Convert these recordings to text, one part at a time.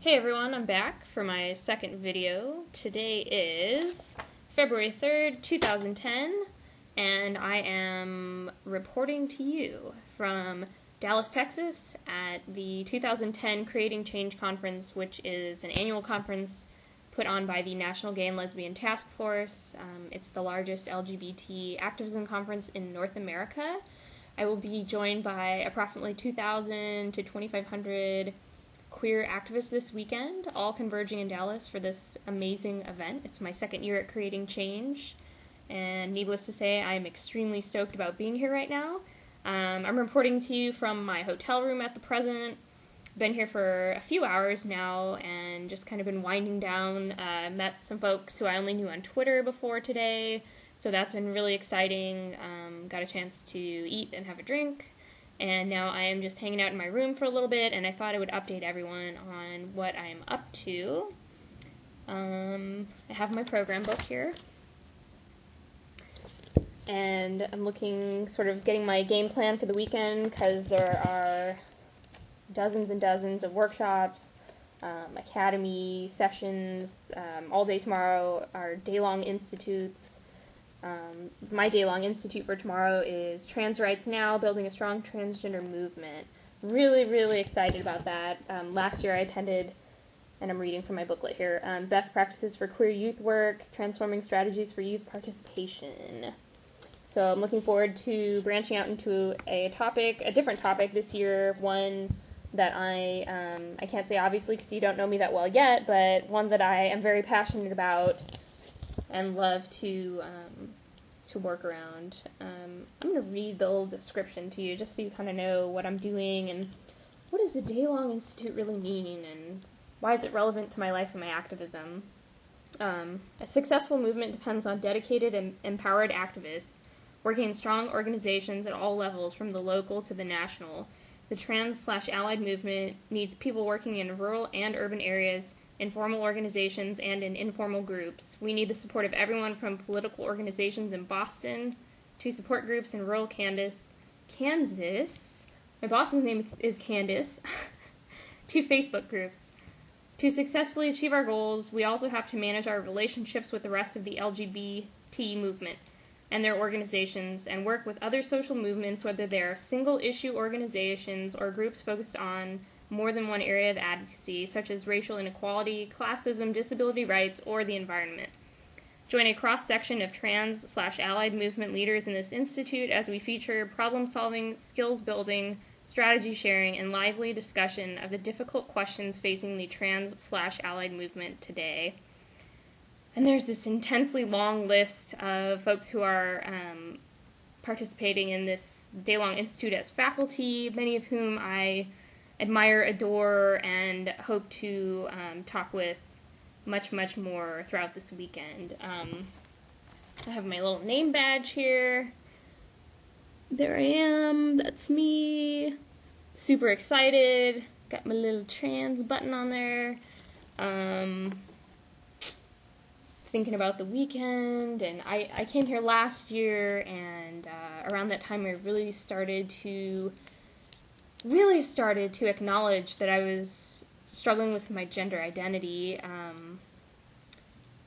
Hey everyone, I'm back for my second video. Today is February 3rd, 2010, and I am reporting to you from Dallas, Texas at the 2010 Creating Change Conference, which is an annual conference put on by the National Gay and Lesbian Task Force. It's the largest LGBT activism conference in North America. I will be joined by approximately 2,000 to 2,500 queer activists this weekend, all converging in Dallas for this amazing event. It's my second year at Creating Change, and needless to say, I'm extremely stoked about being here right now. I'm reporting to you from my hotel room at the present. Been here for a few hours now, and just kind of been winding down. Met some folks who I only knew on Twitter before today, so that's been really exciting. Got a chance to eat and have a drink. And now I am just hanging out in my room for a little bit, and I thought I would update everyone on what I'm up to. I have my program book here, and I'm getting my game plan for the weekend, because there are dozens and dozens of workshops, academy sessions, all day tomorrow are day-long institutes. My day-long institute for tomorrow is Trans Rights Now, Building a Strong Transgender Movement. Really, really excited about that. Last year I attended, and I'm reading from my booklet here, Best Practices for Queer Youth Work, Transforming Strategies for Youth Participation. So I'm looking forward to branching out into a different topic this year, one that I can't say obviously because you don't know me that well yet, but one that I am very passionate about and love to work around. I'm going to read the little description to you just so you kind of know what I'm doing and what does the day-long institute really mean and why is it relevant to my life and my activism. A successful movement depends on dedicated and empowered activists working in strong organizations at all levels from the local to the national. The trans/allied movement needs people working in rural and urban areas, in formal organizations, and in informal groups. We need the support of everyone from political organizations in Boston to support groups in rural Kansas. My boss's name is Candace. To Facebook groups. To successfully achieve our goals, we also have to manage our relationships with the rest of the LGBT movement and their organizations, and work with other social movements, whether they are single-issue organizations or groups focused on more than one area of advocacy, such as racial inequality, classism, disability rights, or the environment. Join a cross-section of trans/allied movement leaders in this institute as we feature problem-solving, skills-building, strategy sharing, and lively discussion of the difficult questions facing the trans/allied movement today. And there's this intensely long list of folks who are participating in this day-long institute as faculty, many of whom I admire, adore, and hope to talk with much, much more throughout this weekend. I have my little name badge here. There I am. That's me. Super excited. Got my little trans button on there. Thinking about the weekend, and I came here last year, and around that time I really started to acknowledge that I was struggling with my gender identity,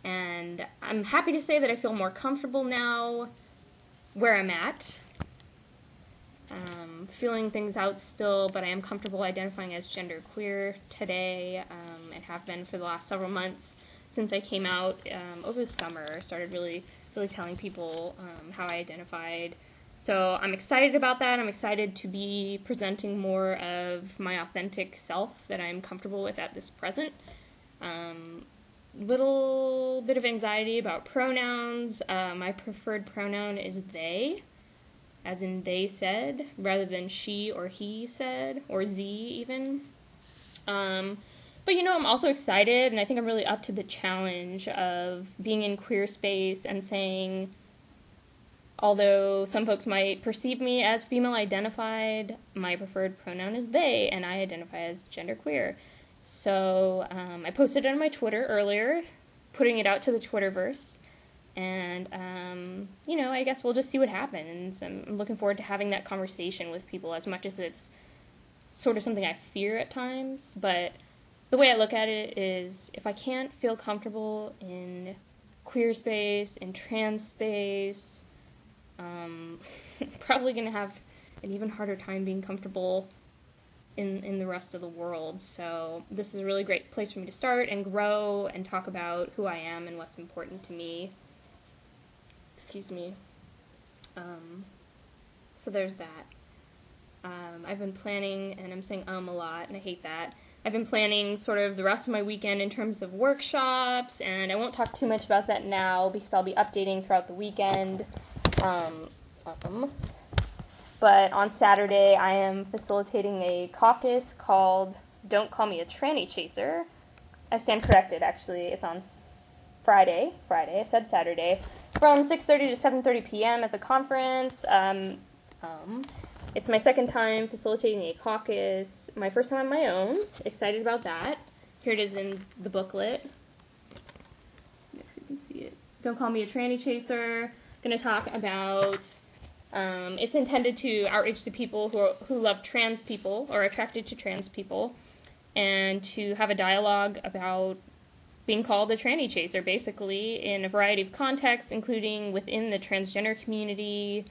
and I'm happy to say that I feel more comfortable now where I'm at. Feeling things out still, but I am comfortable identifying as genderqueer today, and have been for the last several months since I came out over the summer. Started really telling people how I identified. So I'm excited about that. I'm excited to be presenting more of my authentic self that I'm comfortable with at this present. Little bit of anxiety about pronouns. My preferred pronoun is they, as in they said, rather than she or he said, or z even. But I'm also excited, and I think I'm really up to the challenge of being in queer space and saying, although some folks might perceive me as female identified, my preferred pronoun is they, and I identify as genderqueer. So I posted it on my Twitter earlier, putting it out to the Twitterverse, and I guess we'll just see what happens. I'm looking forward to having that conversation with people, as much as it's sort of something I fear at times, but the way I look at it is, if I can't feel comfortable in queer space, in trans space, probably going to have an even harder time being comfortable in the rest of the world. So this is a really great place for me to start and grow and talk about who I am and what's important to me. Excuse me. So there's that. I've been planning, and I'm saying a lot, and I hate that. I've been planning sort of the rest of my weekend in terms of workshops, and I won't talk too much about that now because I'll be updating throughout the weekend. But on Saturday, I am facilitating a caucus called Don't Call Me a Tranny Chaser. I stand corrected, actually. It's on Friday. I said Saturday. From 6:30 to 7:30 p.m. at the conference. It's my second time facilitating a caucus. My first time on my own. Excited about that. Here it is in the booklet. If you can see it. Don't Call Me a Tranny Chaser. Going to talk about... it's intended to outreach to people who love trans people or are attracted to trans people, and to have a dialogue about being called a tranny chaser, basically, in a variety of contexts, including within the transgender community,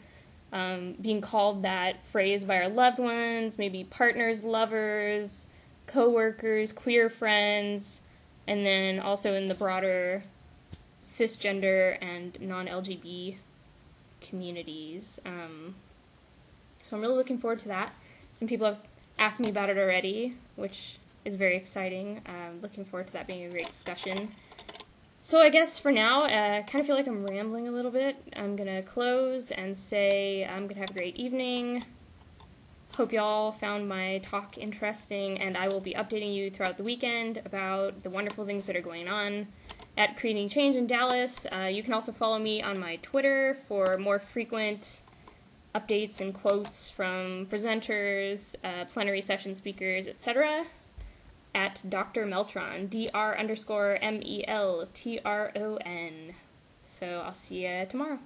being called that phrase by our loved ones, maybe partners, lovers, co-workers, queer friends, and then also in the broader cisgender and non-LGBT communities. So I'm really looking forward to that. Some people have asked me about it already, which is very exciting. Looking forward to that being a great discussion. So I guess for now, I kind of feel like I'm rambling a little bit. I'm going to close and say I'm going to have a great evening. Hope y'all found my talk interesting, and I will be updating you throughout the weekend about the wonderful things that are going on at Creating Change in Dallas. You can also follow me on my Twitter for more frequent updates and quotes from presenters, plenary session speakers, etc. at Dr. Meltron, Dr_Meltron. So I'll see you tomorrow.